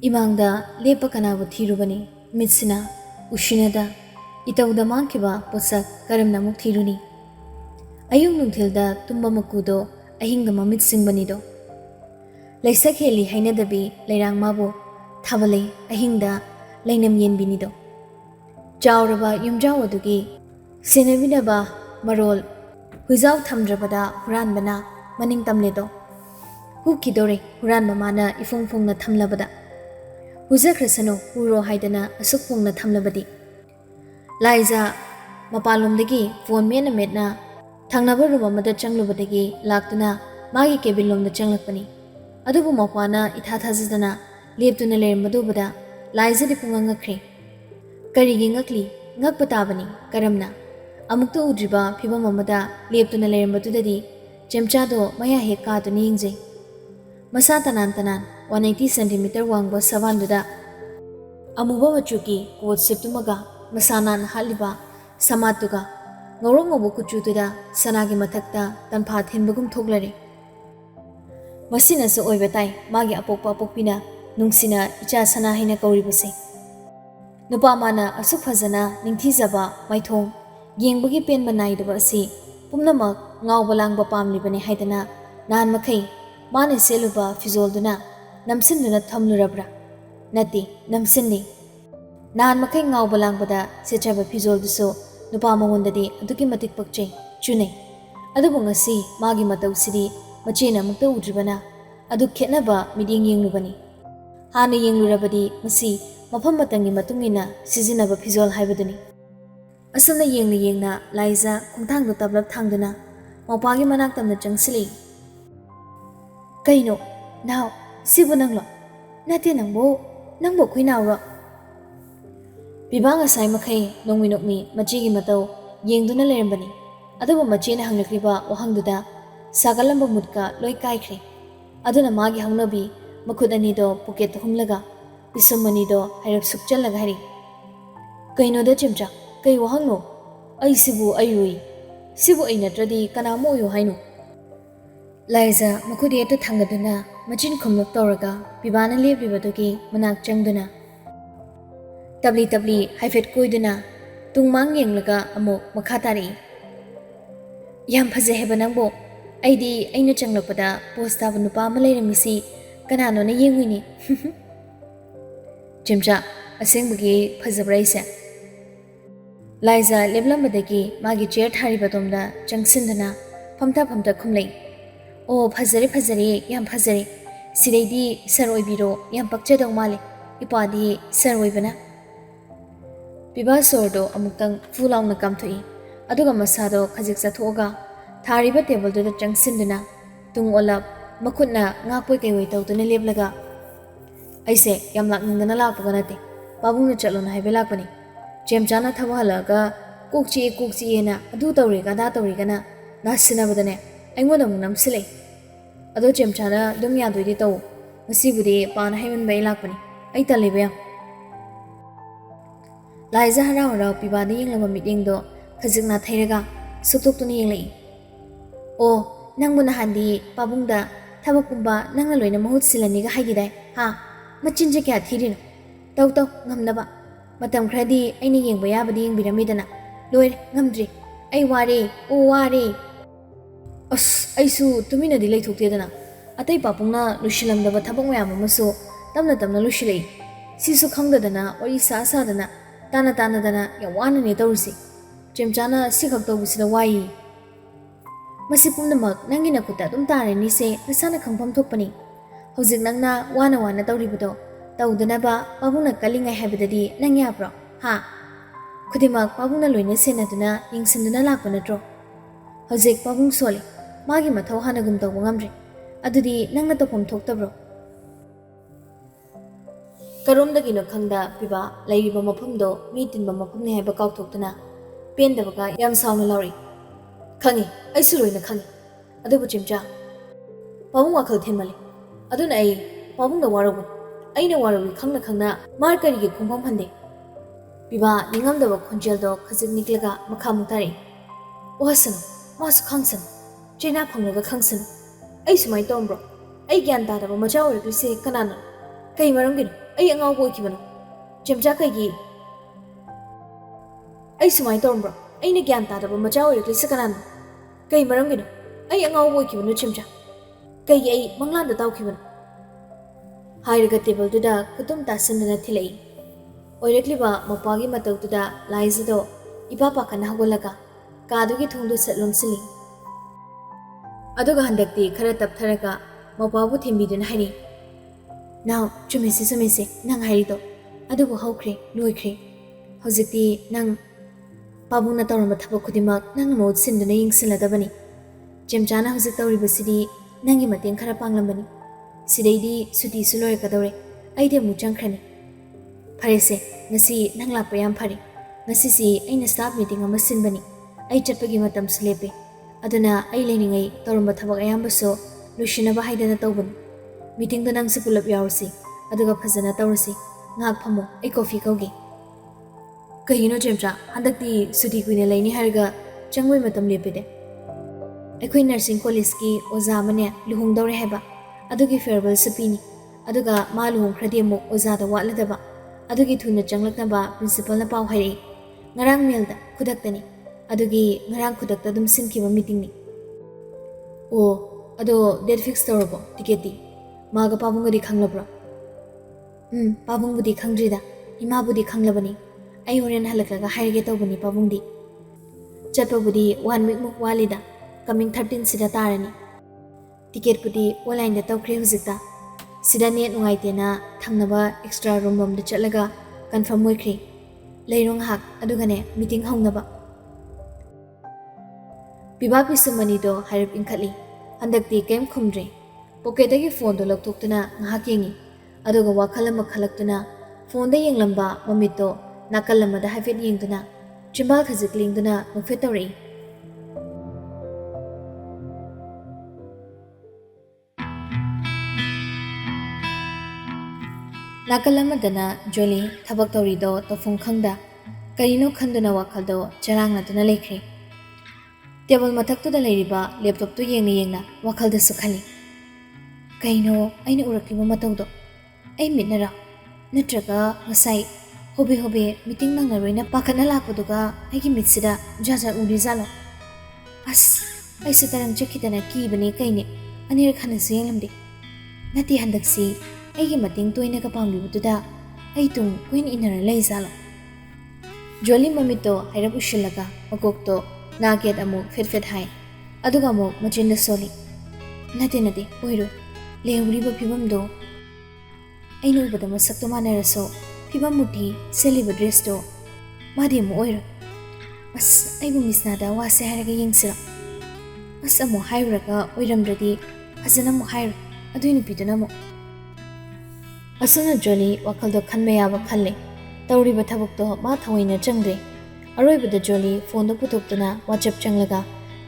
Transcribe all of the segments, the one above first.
इमांगदा लेप कनाबु थीरुबनी मित्सिना उशिनदा इतौदा मांखिबा पोसक करमना मुक थीरुनी अयुंग नुंथिलदा तुम्बा मकुदो अहिंगा ममित सिंगबनीदो लैसक हेली हैनदबी लैरांग माबो थाबले अहिंगदा लैनम येनबिनीदो चावरबा युमजाव अदुगी सेनबिनबा मरोल हुजाव थमद्रबदा हुरानबना मनिंग तमलेदो हुकिदोरे हुरानबा माना इफुंग फुंगना थमलबदा हुजख्रसनो हुरो हाइदना असुक फुंगना थमलबदी लाइजा मपालोमदगी फोन मेना मेटना थांनाबा रूम अमदा चंगलुबदगी लाक्तुना मागी केबिन लोमदा चंगलकपनी अदुबु मपाना इथा थाजदना लेप्तुना लेरमदुबदा लाइजादि पुंगा ngakre करिगी ngakli ngakpa tabani karamna amukta udriba phibam amada leptuna lerambadudadi chemchado maya he ka tu ningje masa tanan 180 cm wangba savanduda amuba machuki coat septumaga masanan haliba samatuga ngorong kuchutuda sanagi mathakta tanpha thenbagum thoklare masina so oibatai magi apokpa apokpina nungsina icha sana haina kauribase nupa mana asuk phajana ningthijaba maithong yengbagi pen banaidaba asi pumnamak ngawba langba pamlibane haidana nan makhai mane seluba fizolduna namsinduna thamlurabra nati namsinni nan makhai ngawba langbada sechaba fizolduso nupa mangondadi aduki matik pakchei chune adubu ngasi magi matau sidi machena mukta udribana adu khetnaba miding yenglubani hana yenglurabadi masi mafam matangi matungina sizinaba fizol haibaduni asana yengna laiza khungthang do tablap thangduna mawpagi manak tamna changsili kaino naw sibu nanglo nate nangbo khuinawro bibanga sai makhai nongmi machigi matau yengduna lerambani adubu machina hanglakriba wahangduda sagalamba mutka loi kaikhre aduna magi hangnabi makhudani do pocket humlaga pisumani do hairap sukchalaga hari kaino da chimcha kai wahangno ai sibu ai natradi kanamo yo haino laiza makhudi eta thangaduna machin khumlok tawraga bibana lebribadogi manak changduna tabli haifet koiduna tungmang yenglaga amok makhatari yam phaje heba nangbo aidi aina changlakpada posta bu nupa ma leiramisi kanano na yengwini chimcha asengbugi phajabraise laiza leblambadagi magi chair thari badomda changsindana famta khumlei o phajare yam phajare sireidi saroibiro yam pakchadong male ipadi saroibana biba sordo amuktang fulawna kamthoi aduga masado khajik chathoga thariba table do changsinduna tung olap makhutna ngakpoi kaiwai tawtuna leblaga aise yam lakningana lakpaga nate babungna chalona haibelakpani chemchana thawalaga kokchi ena adu tawre kada tawre kana nasina badane aingoda munam silei ado chemchana dum ya doidi taw masibudi pan haiman bai lakpani ai talebe laiza hara pibadi yenglama meeting do khajikna thairaga suktoktuni yenglei o nangbuna handi pabungda thabakkumba nangna loina mahut silani ga haigidai ha machinje kya thirino taw ngamnaba matam khradi aini yengba yabadi yengbiramidana loir ngamdri ai ware as aisu tumina di leithokte atai papungna lushilamdaba thabak mayam amaso tamna lushilei sisu khangdadana ori sa dana tana dana yawana ne tawrisi chemchana sikhak tawbisida wai masi pumnamak nangina kuta dum tare ni se nasana khangpham thokpani hojik nangna wana tawribado tawdanaba babungna kalingai habidadi nang yapro ha khudimak babungna loina senaduna yingsinduna lakpa natro hojik babung sole magi mathau hanagum tawba ngamre adudi nangna tawpham thoktabro karomdagino khangda biba lairiba mafamdo mi tinba mafamne haiba kauthoktuna pendabaga yam sauna lauri khangi aisu loina khangi adubu chimcha babung wakhal themale aduna ai babungda warabu aina warawi khangna markarigi khungpham phande biba ningamdaba khonjeldo khajik niklaga makha mutari wasan mas khangsan chena phanglaga khangsan ai sumai tombro ai gyan ta da macha orikse kanana kai marangin ꯑꯩ ꯑꯉꯥꯎꯕ ꯑꯣꯏꯈꯤꯕꯅꯣ ꯆꯦꯝꯆꯥ ꯀꯩꯒꯤ ꯑꯩ ꯁꯨꯃꯥꯏꯅ ꯇꯧꯔꯝꯕ꯭ꯔꯣ ꯑꯩꯅ ꯒ꯭ꯌꯥꯟ ꯇꯥꯗꯕ ꯃꯆꯥ ꯑꯣꯏꯔꯛꯂꯤꯁꯦ ꯀꯅꯥꯅꯣ ꯀꯩ ꯃꯔꯝꯒꯤꯅꯣ ꯑꯩ ꯑꯉꯥꯎꯕ ꯑꯣꯏꯈꯤꯕꯅꯣ ꯆꯦꯝꯆꯥ ꯀꯩꯒꯤ ꯑꯩ ꯃꯪꯂꯥꯟꯗ ꯇꯥꯎꯈꯤꯕꯅꯣ ꯍꯥꯏꯔꯒ ꯇꯦꯕꯜꯗꯨꯗ ꯈꯨꯇꯨꯝ ꯇꯥꯁꯤꯟꯗꯨꯅ ꯊꯤꯜꯂꯛꯏ ꯑꯣꯏꯔꯛꯂꯤꯕ ꯃꯧꯄ꯭ꯋꯥꯒꯤ ꯃꯇꯧꯗꯨꯗ ꯂꯥꯏꯖꯗꯣ ꯏꯄꯥ ꯄꯥꯈꯠꯅ ꯍꯧꯒꯠꯂꯒ ꯀꯥꯗꯨꯒꯤ ꯊꯣꯡꯗꯨ ꯁꯠ ꯂꯣꯟꯁꯤꯜꯂꯤ ꯑꯗꯨꯒ ꯍꯟꯗꯛꯇꯤ ꯈꯔ ꯇꯞꯊꯔꯒ ꯃꯧꯄ꯭ꯋꯥꯕꯨ ꯊꯦꯝꯕꯤꯗꯨꯅ ꯍꯥꯏꯔꯤ ꯅꯥꯎ ꯆꯨꯝꯃꯤꯁꯦ ꯅꯪ ꯍꯥꯏꯔꯤꯗꯣ ꯑꯗꯨꯕꯨ ꯍꯧꯈ꯭ꯔꯦ ꯂꯣꯏꯈ꯭ꯔꯦ ꯍꯧꯖꯤꯛꯇꯤ ꯅꯪ ꯄꯥꯕꯨꯡꯅ ꯇꯧꯔꯝꯕ ꯊꯕꯛ ꯈꯨꯗꯤꯡꯃꯛ ꯅꯪꯅ ꯃꯍꯨꯠ ꯁꯤꯟꯗꯨꯅ ꯌꯦꯡꯁꯤꯜꯂꯗꯕꯅꯤ ꯆꯦꯝꯆꯥꯅ ꯍꯧꯖꯤꯛ ꯇꯧꯔꯤꯕꯁꯤꯗꯤ ꯅꯪꯒꯤ ꯃꯇꯦꯡ ꯈꯔ ꯄꯥꯡꯂꯝꯕꯅꯤ ꯁꯤꯗꯩꯗꯤ ꯁꯨꯇꯤꯁꯨ ꯂꯣꯏꯔꯛꯀꯗꯧꯔꯦ ꯑꯩꯗꯤ ꯑꯃꯨꯛ ꯆꯪꯈ꯭ꯔꯅꯤ ꯐꯔꯦꯁꯦ ꯉꯁꯤ ꯅꯪ ꯂꯥꯛꯄ ꯌꯥꯝ ꯐꯔꯦ ꯉꯁꯤꯁꯤ ꯑꯩꯅ ꯁ꯭ꯇꯥꯐ ꯃꯤꯇꯤꯡ ꯑꯃ ꯁꯤꯟꯕꯅꯤ ꯑꯩ ꯆꯠꯄꯒꯤ ꯃꯇꯝꯁꯨ ꯂꯦꯞꯄꯦ ꯑꯗꯨꯅ ꯑꯩ ꯂꯩꯔꯤꯉꯩ ꯇꯧꯔꯝꯕ ꯊꯕꯛ ꯑꯌꯥꯝꯕꯁꯨ ꯂꯣꯏꯁꯤꯟꯅꯕ ꯍꯥꯏꯗꯅ ꯇꯧꯕꯅꯤ ꯃꯤꯇꯤꯡꯗ ꯅꯪꯁꯨ ꯄꯨꯂꯞ ꯌꯥꯎꯔꯁꯤ ꯑꯗꯨꯒ ꯐꯖꯅ ꯇꯧꯔꯁꯤ ꯉꯥꯏꯍꯥꯛ ꯐꯝꯃꯣ ꯑꯩ ꯀꯣꯐꯤ ꯀꯧꯒꯦ ꯀꯩꯒꯤꯅꯣ ꯆꯦꯝꯆꯥ ꯍꯟꯗꯛꯇꯤ ꯁꯨꯇꯤ ꯀꯨꯏꯅ ꯂꯩꯅꯤ ꯍꯥꯏꯔꯒ ꯆꯪꯕꯩ ꯃꯇꯝ ꯂꯦꯞꯄꯤꯗꯦ ꯑꯩꯈꯣꯏ ꯅꯔꯁꯤꯡ ꯀꯣꯂꯦꯖꯀꯤ ꯑꯣꯖꯥ ꯑꯃꯅꯦ ꯂꯨꯍꯣꯡꯗꯧꯔꯦ ꯍꯥꯏꯕ ꯑꯗꯨꯒꯤ ꯐꯦꯌꯔꯋꯦꯜꯁꯨ ꯄꯤꯅꯤ ꯑꯗꯨꯒ ꯃꯥ ꯂꯨꯍꯣꯡꯈ꯭ꯔꯗꯤ ꯑꯃꯨꯛ ꯑꯣꯖꯥꯗ ꯋꯥꯠꯂꯗꯕ ꯑꯗꯨꯒꯤ ꯊꯨꯅ ꯆꯪꯂꯛꯅꯕ ꯄ꯭ꯔꯤꯟꯁꯤꯄꯜꯅ ꯄꯥꯎ ꯍꯥꯏꯔꯛꯏ ꯉꯔꯥꯡ ꯃꯦꯜꯗ ꯈꯨꯗꯛꯇꯅꯤ ꯑꯗꯨꯒꯤ ꯉꯔꯥꯡ ꯈꯨꯗꯛꯇ ꯑꯗꯨꯝ ꯁꯤꯟꯈꯤꯕ ꯃꯤꯇꯤꯡꯅꯤ ꯑꯣ ꯑꯗꯣ ꯗꯦꯠ ꯐꯤꯛꯁ ꯇꯧꯔꯕꯣ ꯇꯤꯀꯦꯠꯇꯤ ꯃꯥꯒ ꯄꯥꯕꯨꯡꯒꯗꯤ ꯈꯪꯂꯕ꯭ꯔꯣ ꯄꯥꯕꯨꯡꯕꯨꯗꯤ ꯈꯪꯗ꯭ꯔꯤꯗ ꯏꯃꯥꯕꯨꯗꯤ ꯈꯪꯂꯕꯅꯤ ꯑꯩ ꯍꯣꯔꯦꯟ ꯍꯜꯂꯛꯂꯒ ꯍꯥꯏꯔꯒꯦ ꯇꯧꯕꯅꯤ ꯄꯥꯕꯨꯡꯗꯤ ꯆꯠꯄꯕꯨꯗꯤ 1 weekꯃꯨꯛ ꯋꯥꯠꯂꯤꯗ ꯀꯃꯤꯡ 13 ꯇꯥꯔꯅꯤ ꯇꯤꯀꯦꯠꯄꯨꯗꯤ ꯑꯣꯟꯂꯥꯏꯟꯗ ꯇꯧꯈ꯭ꯔꯦ ꯍꯧꯖꯤꯛꯇ ꯁꯤꯗ ꯅꯦꯠ ꯅꯨꯡꯉꯥꯏꯇꯦꯅ ꯊꯪꯅꯕ ꯑꯦꯛꯁꯇ꯭ꯔꯥ ꯔꯨꯝ ꯑꯃꯗ ꯆꯠꯂꯒ ꯀꯟꯐꯥꯔꯝ ꯑꯣꯏꯈ꯭ꯔꯦ ꯂꯩꯔꯣ ꯉꯥꯏꯍꯥꯛ ꯑꯗꯨꯒꯅꯦ ꯃꯤꯇꯤꯡ ꯍꯧꯅꯕ ꯄꯤꯕꯥ ꯄꯤꯁꯨꯃꯅꯤꯗꯣ ꯍꯥꯏꯔꯞ ꯏꯟꯈꯠꯂꯤ ꯍꯟꯗꯛꯇꯤ ꯀꯩꯝ ꯈꯨꯝꯗ꯭ꯔꯦ ꯄꯣꯀꯦꯠꯇꯒꯤ ꯐꯣꯟꯗꯣ ꯂꯧꯊꯣꯛꯇꯨꯅ ꯉꯥꯏꯍꯥꯛ ꯌꯦꯡꯉꯤ ꯑꯗꯨꯒ ꯋꯥꯈꯜ ꯑꯃ ꯈꯜꯂꯛꯇꯨꯅ ꯐꯣꯟꯗ ꯌꯦꯡꯂꯝꯕ ꯃꯃꯤꯠꯇꯣ ꯅꯥꯀꯜ ꯑꯃꯗ ꯍꯥꯏꯐꯦꯠ ꯌꯦꯡꯗꯨꯅ ꯆꯤꯝꯕꯥꯜ ꯈꯖꯤꯛ ꯂꯦꯡꯗꯨꯅ ꯅꯣꯛꯐꯦꯠ ꯇꯧꯔꯛꯏ ꯅꯥꯀꯜ ꯑꯃꯗꯅ ꯖꯣꯂꯤ ꯊꯕꯛ ꯇꯧꯔꯤꯗꯣ ꯇꯧꯐꯝ ꯈꯪꯗ ꯀꯔꯤꯅꯣ ꯈꯟꯗꯨꯅ ꯋꯥꯈꯜꯗꯣ ꯆꯔꯥꯡꯅꯗꯨꯅ ꯂꯩꯈ꯭ꯔꯦ ꯇꯦꯕꯜ ꯃꯊꯛꯇꯨꯗ ꯂꯩꯔꯤꯕ ꯂꯦꯞꯇꯣꯞꯇꯨ ꯌꯦꯡꯅ ꯋꯥꯈꯜꯗꯁꯨ ꯈꯜꯂꯤ ꯀꯩꯅꯣ ꯑꯩꯅ ꯎꯔꯛꯂꯤꯕ ꯃꯇꯧꯗꯣ ꯑꯩ ꯃꯤꯠꯅꯔꯥ ꯅꯠꯇ꯭ꯔꯒ ꯉꯁꯥꯏ ꯍꯣꯕꯦ ꯃꯤꯇꯤꯡ ꯅꯪꯅꯔꯣꯏꯅ ꯄꯥꯈꯠꯅ ꯂꯥꯛꯄꯗꯨꯒ ꯑꯩꯒꯤ ꯃꯤꯠꯁꯤꯗ ꯖꯥꯠ ꯎꯔꯤꯖꯥꯠꯂꯣ ꯑꯁ ꯑꯩꯁꯨ ꯇꯔꯪ ꯆꯠꯈꯤꯗꯅ ꯀꯤꯕꯅꯦ ꯀꯩꯅꯦ ꯑꯅꯤꯔꯛ ꯍꯟꯅꯁꯨ ꯌꯦꯡꯂꯝꯗꯦ ꯅꯠꯇꯦ ꯍꯟꯗꯛꯁꯤ ꯑꯩꯒꯤ ꯃꯇꯦꯡ ꯇꯣꯏꯅꯒ ꯄꯥꯡꯕꯤꯕꯗꯨꯗ ꯑꯩ ꯇꯨꯡ ꯀꯨꯏꯅ ꯏꯟꯅꯔ ꯂꯩꯖꯥꯠꯂꯣ ꯖꯣꯂꯤ ꯃꯃꯤꯠꯇꯣ ꯍꯥꯏꯔꯞ ꯎꯏꯁꯤꯜꯂꯒ ꯃꯀꯣꯛꯇꯣ ꯅꯥꯒꯦꯠ ꯑꯃꯨꯛ ꯐꯦꯠ ꯍꯥꯏ ꯑꯗꯨꯒ ꯑꯃꯨꯛ ꯃꯆꯤꯟꯗ ꯁꯣꯜꯂꯤ ꯅꯠꯇꯦ ꯑꯣꯏꯔꯣꯏ ꯂꯩꯍꯧꯔꯤꯕ ꯐꯤꯕꯝꯗꯣ ꯑꯩꯅ ꯎꯕꯗ ꯃꯁꯛꯇꯣ ꯃꯥꯟꯅꯔꯁꯨ ꯐꯤꯕꯝ ꯃꯨꯔꯇꯤ ꯁꯦꯠꯂꯤꯕ ꯗ꯭ꯔꯦꯁꯇꯣ ꯃꯥꯗꯤ ꯑꯃꯨꯛ ꯑꯣꯏꯔꯣꯏ ꯑꯁ ꯑꯩꯕꯨ ꯃꯤꯁꯅꯥꯗ ꯋꯥꯁꯦ ꯍꯥꯏꯔꯒ ꯌꯦꯡꯁꯤꯔꯣ ꯑꯁ ꯑꯃꯨꯛ ꯍꯥꯏꯔꯨꯔꯒ ꯑꯣꯏꯔꯝꯗ꯭ꯔꯗꯤ ꯐꯖꯅ ꯑꯃꯨꯛ ꯍꯥꯏꯔꯣ ꯑꯗꯨꯏ ꯅꯨꯄꯤꯗꯨꯅ ꯑꯃꯨꯛ ꯑꯁꯨꯝꯅ ꯖꯣꯂꯤ ꯋꯥꯈꯜꯗꯣ ꯈꯟꯕ ꯌꯥꯕ ꯈꯜꯂꯦ ꯇꯧꯔꯤꯕ ꯊꯕꯛꯇꯣ ꯃꯥ ꯊꯑꯣꯏꯅ ꯆꯪꯗ꯭ꯔꯦ ꯑꯔꯣꯏꯕꯗ ꯖꯣꯂꯤ ꯐꯣꯟꯗꯣ ꯄꯨꯊꯣꯛꯇꯨꯅ ꯋꯥꯆꯞ ꯆꯪꯂꯒ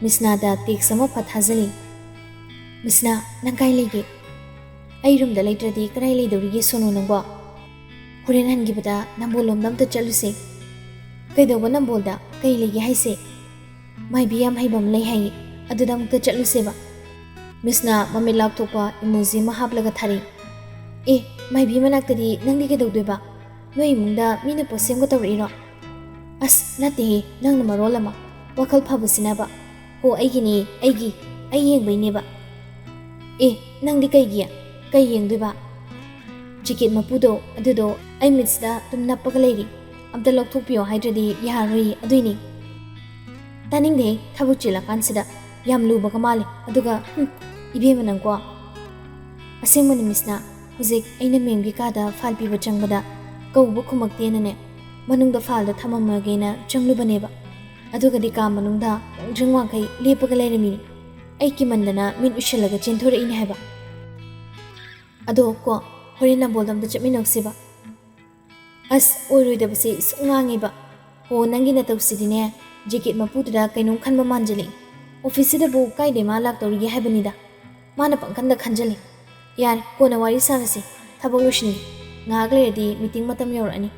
ꯃꯤꯁꯅꯥꯗ ꯇꯦꯛꯁ ꯑꯃ ꯐꯠ ꯊꯥꯖꯤꯜꯂꯤ ꯃꯤꯁꯅꯥ ꯅꯪ ꯀꯥꯏ ꯂꯩꯒꯦ ꯑꯩ ꯔꯨꯝꯗ ꯂꯩꯇ꯭ꯔꯗꯤ ꯀꯗꯥꯏ ꯂꯩꯗꯧꯔꯤꯒꯦ ꯁꯣꯅꯣ ꯅꯪꯕꯣ ꯍꯣꯔꯦꯟ ꯍꯟꯈꯤꯕꯗ ꯅꯝꯕꯣꯜꯂꯣꯝꯗ ꯑꯝꯇ ꯆꯠꯂꯨꯁꯦ ꯀꯩꯗꯧꯕ ꯅꯝꯕꯣꯜꯗ ꯀꯩ ꯂꯩꯒꯦ ꯍꯥꯏꯁꯦ ꯃꯥꯏꯕꯤ ꯌꯥꯝ ꯍꯩꯕ ꯑꯃ ꯂꯩ ꯍꯥꯏꯌꯦ ꯑꯗꯨꯗ ꯑꯃꯨꯛꯇ ꯆꯠꯂꯨꯁꯦꯕ ꯃꯤꯁꯅ ꯃꯃꯤꯠ ꯂꯥꯎꯊꯣꯛꯄ ꯏꯃꯣꯖꯤ ꯑꯃ ꯍꯥꯞꯂꯒ ꯊꯥꯔꯛꯏ ꯃꯥꯏꯕꯤ ꯃꯅꯥꯛꯇꯗꯤ ꯅꯪꯗꯤ ꯀꯩꯗꯧꯗꯣꯏꯕ ꯅꯣꯏ ꯏꯃꯨꯡꯗ ꯃꯤꯅ ꯄꯣꯠ ꯁꯦꯝꯒ ꯇꯧꯔꯛꯏꯔꯣ ꯑꯁ ꯅꯠꯇꯦꯍꯦ ꯅꯪꯅ ꯃꯔꯣꯜ ꯑꯃ ꯋꯥꯈꯜ ꯐꯕꯁꯤꯅꯕ ꯍꯣ ꯑꯩꯒꯤꯅꯦ ꯑꯩ ꯌꯦꯡꯕꯩꯅꯦꯕ ꯅꯪꯗꯤ ꯀꯩ ꯌꯦꯡꯗꯣꯏꯕ ꯖꯦꯀꯦꯠ ꯃꯄꯨꯗꯣ ꯑꯗꯨꯗꯣ ꯑꯩ ꯃꯤꯠꯁꯤꯗ ꯑꯗꯨꯝ ꯅꯞꯄꯒ ꯂꯩꯔꯤ ꯑꯝꯇ ꯂꯧꯊꯣꯛꯄꯤꯌꯣ ꯍꯥꯏꯗ꯭ꯔꯗꯤ ꯌꯥꯔꯣꯏꯌꯦ ꯑꯗꯨꯏꯅꯤ ꯇꯥꯅꯤꯡꯗꯦ ꯊꯕꯛ ꯆꯤꯜꯂꯀꯥꯟꯁꯤꯗ ꯌꯥꯝ ꯂꯨꯕꯒ ꯃꯥꯜꯂꯦ ꯑꯗꯨꯒ ꯏꯕꯦꯝꯃ ꯅꯪꯀꯣ ꯑꯁꯦꯡꯕꯅꯤ ꯃꯤꯁꯅ ꯍꯧꯖꯤꯛ ꯑꯩꯅ ꯃꯦꯝꯒꯤ ꯀꯥꯗ ꯐꯥꯏꯜ ꯄꯤꯕ ꯆꯪꯕꯗ ꯀꯧꯕ ꯈꯨꯝꯃꯛꯇꯦꯅꯅꯦ ꯃꯅꯨꯡꯗ ꯐꯥꯏꯜꯗꯣ ꯊꯝꯃꯝꯃꯒꯦꯅ ꯆꯪꯂꯨꯕꯅꯦꯕ ꯑꯗꯨꯒꯗꯤ ꯀꯥ ꯃꯅꯨꯡꯗ ꯋꯥꯡꯖꯤꯡ ꯋꯥꯡꯈꯩ ꯂꯦꯞꯄꯒ ꯂꯩꯔꯝꯃꯤꯅꯤ ꯑꯩ ꯀꯤꯃꯟꯗꯅ ꯃꯤꯠ ꯎꯏꯁꯤꯜꯂꯒ ꯆꯦꯟꯊꯣꯔꯛꯏꯅꯦ ꯍꯥꯏꯕ ꯑꯗꯣ ꯍꯣꯔꯦꯟ ꯅꯝꯕꯣꯜꯗ ꯑꯝꯇ ꯆꯠꯃꯤꯟꯅꯧꯁꯤꯕ ꯑꯁ ꯑꯣꯏꯔꯣꯏꯗꯕꯁꯤ ꯁꯨꯝ ꯉꯥꯡꯉꯤꯕ ꯍꯣ ꯅꯪꯒꯤ ꯅꯇꯧꯁꯤꯗꯤꯅꯦ ꯖꯦꯀꯦꯠ ꯃꯄꯨꯗꯨꯗ ꯀꯩꯅꯣꯝ ꯈꯟꯕ ꯃꯥꯟꯖꯤꯜꯂꯛꯏ ꯑꯣꯐꯤꯁꯁꯤꯗꯕꯨ ꯀꯥꯏꯗꯩ ꯃꯥ ꯂꯥꯛꯇꯧꯔꯤꯒꯦ ꯍꯥꯏꯕꯅꯤꯗ ꯃꯥꯅ ꯄꯪꯈꯟꯗ ꯈꯟꯖꯜꯂꯤ ꯌꯥꯔꯦ ꯀꯣꯟꯅ ꯋꯥꯔꯤ ꯁꯥꯔꯁꯤ ꯊꯕꯛ ꯂꯣꯏꯁꯤꯟꯒꯦ ꯉꯥꯏꯍꯥꯛ ꯂꯩꯔꯗꯤ ꯃꯤꯇꯤꯡ ꯃꯇꯝ ꯌꯧꯔꯛꯑꯅꯤ